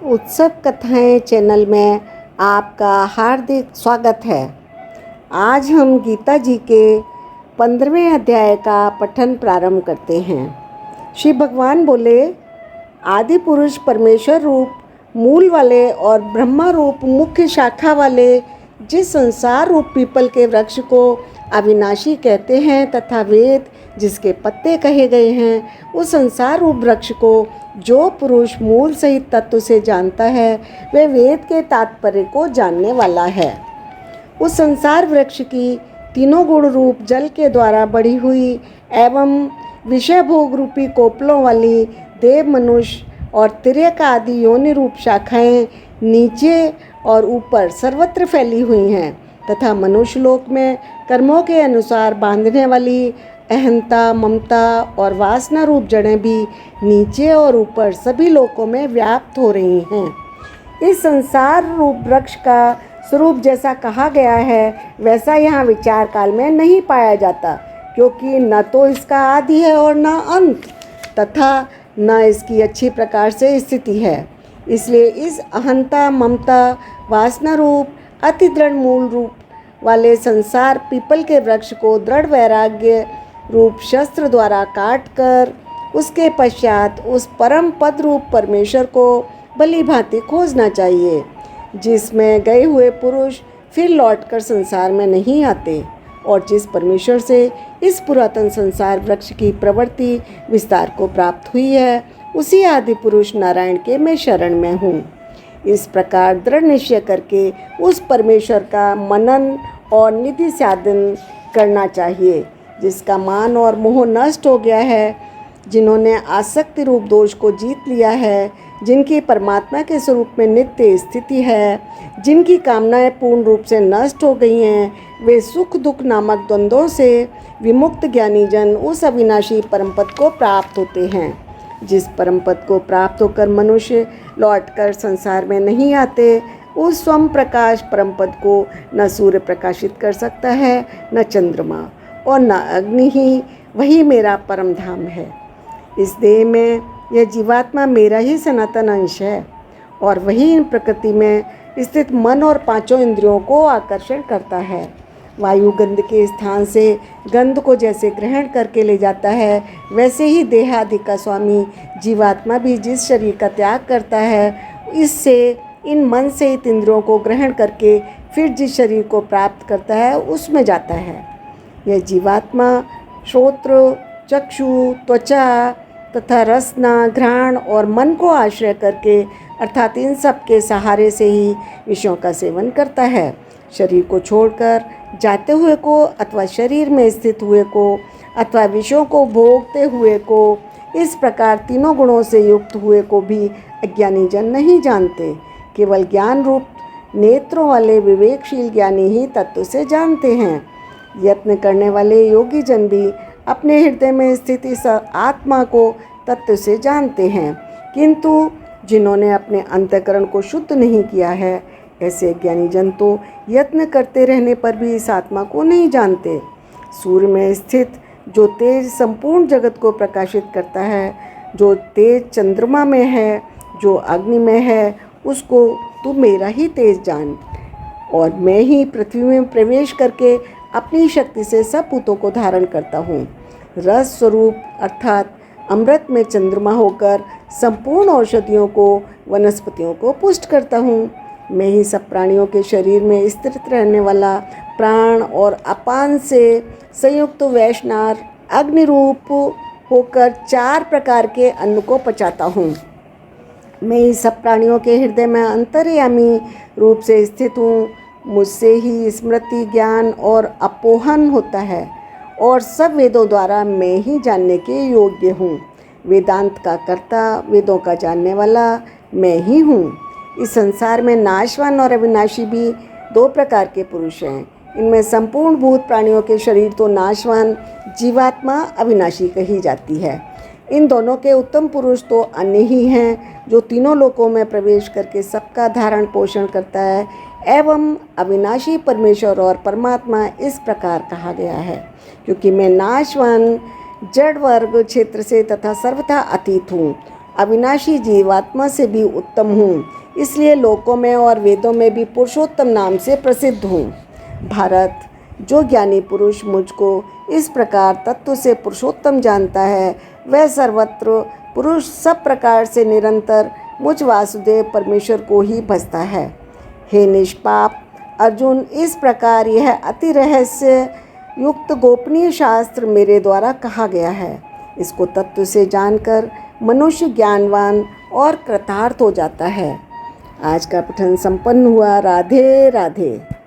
उत्सव कथाएं चैनल में आपका हार्दिक स्वागत है। आज हम गीता जी के 15वें अध्याय का पठन प्रारंभ करते हैं। श्री भगवान बोले, आदि पुरुष परमेश्वर रूप मूल वाले और ब्रह्मा रूप मुख्य शाखा वाले जिस संसार रूप पीपल के वृक्ष को अविनाशी कहते हैं तथा वेद जिसके पत्ते कहे गए हैं, उस संसार रूप वृक्ष को जो पुरुष मूल सहित तत्व से जानता है वह वेद के तात्पर्य को जानने वाला है। उस संसार वृक्ष की तीनों गुण रूप जल के द्वारा बढ़ी हुई एवं विषय भोग रूपी कोपलों वाली देव, मनुष्य और तिर्यक आदि योनि रूप शाखाएं नीचे और ऊपर सर्वत्र फैली हुई हैं तथा मनुष्य लोक में कर्मों के अनुसार बांधने वाली अहंता, ममता और वासना रूप जड़ें भी नीचे और ऊपर सभी लोकों में व्याप्त हो रही हैं। इस संसार रूप वृक्ष का स्वरूप जैसा कहा गया है वैसा यहाँ विचार काल में नहीं पाया जाता, क्योंकि न तो इसका आदि है और न अंत तथा न इसकी अच्छी प्रकार से स्थिति है। इसलिए इस अहंता, ममता, वासना रूप अति दृढ़ मूल रूप वाले संसार पीपल के वृक्ष को दृढ़ वैराग्य रूप शस्त्र द्वारा काट कर उसके पश्चात उस परम पद रूप परमेश्वर को भली भांति खोजना चाहिए, जिसमें गए हुए पुरुष फिर लौटकर संसार में नहीं आते और जिस परमेश्वर से इस पुरातन संसार वृक्ष की प्रवृत्ति विस्तार को प्राप्त हुई है, उसी आदि पुरुष नारायण के मैं शरण में हूँ। इस प्रकार दृढ़ निश्चय करके उस परमेश्वर का मनन और निधि साधन करना चाहिए, जिसका मान और मोह नष्ट हो गया है, जिन्होंने आसक्ति रूप दोष को जीत लिया है, जिनकी परमात्मा के स्वरूप में नित्य स्थिति है, जिनकी कामनाएं पूर्ण रूप से नष्ट हो गई हैं, वे सुख दुख नामक द्वंद्वों से विमुक्त ज्ञानी जन उस अविनाशी परमपद को प्राप्त होते हैं। जिस परमपद को प्राप्त होकर मनुष्य लौटकर संसार में नहीं आते, उस स्वयं प्रकाश परमपद को न सूर्य प्रकाशित कर सकता है, न चंद्रमा और न अग्नि ही वही मेरा परम धाम है। इस देह में यह जीवात्मा मेरा ही सनातन अंश है और वही इन प्रकृति में स्थित मन और पांचों इंद्रियों को आकर्षण करता है। वायु गंध के स्थान से गंध को जैसे ग्रहण करके ले जाता है, वैसे ही देहादि का स्वामी जीवात्मा भी जिस शरीर का त्याग करता है, इससे इन मन से इन इंद्रियों को ग्रहण करके फिर जिस शरीर को प्राप्त करता है उसमें जाता है। यह जीवात्मा श्रोत्र, चक्षु, त्वचा तथा रसना, घ्राण और मन को आश्रय करके अर्थात इन सब के सहारे से ही विषयों का सेवन करता है। शरीर को छोड़कर जाते हुए को अथवा शरीर में स्थित हुए को अथवा विषयों को भोगते हुए को, इस प्रकार तीनों गुणों से युक्त हुए को भी अज्ञानी जन नहीं जानते। केवल ज्ञान रूप नेत्रों वाले विवेकशील ज्ञानी ही तत्व से जानते हैं। यत्न करने वाले योगी जन भी अपने हृदय में स्थित इस आत्मा को तत्व से जानते हैं, किंतु जिन्होंने अपने अंतःकरण को शुद्ध नहीं किया है, ऐसे ज्ञानी जन तो यत्न करते रहने पर भी इस आत्मा को नहीं जानते। सूर्य में स्थित जो तेज संपूर्ण जगत को प्रकाशित करता है, जो तेज चंद्रमा में है, जो अग्नि में है, उसको तू मेरा ही तेज जान। और मैं ही पृथ्वी में प्रवेश करके अपनी शक्ति से सब भूतों को धारण करता हूँ। रस स्वरूप अर्थात अमृत में चंद्रमा होकर संपूर्ण औषधियों को, वनस्पतियों को पुष्ट करता हूँ। मैं ही सब प्राणियों के शरीर में स्थित रहने वाला प्राण और अपान से संयुक्त वैष्णव अग्नि रूप होकर 4 प्रकार के अन्न को पचाता हूँ। मैं ही सब प्राणियों के हृदय में अंतर्यामी रूप से स्थित हूँ। मुझसे ही स्मृति, ज्ञान और अपोहन होता है और सब वेदों द्वारा मैं ही जानने के योग्य हूँ। वेदांत का कर्ता, वेदों का जानने वाला मैं ही हूँ। इस संसार में नाशवान और अविनाशी भी 2 प्रकार के पुरुष हैं। इनमें संपूर्ण भूत प्राणियों के शरीर तो नाशवान, जीवात्मा अविनाशी कही जाती है। इन दोनों के उत्तम पुरुष तो अन्य ही हैं, जो तीनों लोकों में प्रवेश करके सबका धारण पोषण करता है एवं अविनाशी परमेश्वर और परमात्मा इस प्रकार कहा गया है, क्योंकि मैं नाशवान जड़ वर्ग क्षेत्र से तथा सर्वथा अतीत हूँ। अविनाशी जीवात्मा से भी उत्तम हूँ, इसलिए लोकों में और वेदों में भी पुरुषोत्तम नाम से प्रसिद्ध हूँ। भारत, जो ज्ञानी पुरुष मुझको इस प्रकार तत्व से पुरुषोत्तम जानता है, वह सर्वत्र पुरुष सब प्रकार से निरंतर मुझ वासुदेव परमेश्वर को ही भजता है। हे निष्पाप अर्जुन, इस प्रकार यह अति रहस्य युक्त गोपनीय शास्त्र मेरे द्वारा कहा गया है। इसको तत्व से जानकर मनुष्य ज्ञानवान और कृतार्थ हो जाता है। आज का पठन संपन्न हुआ। राधे राधे।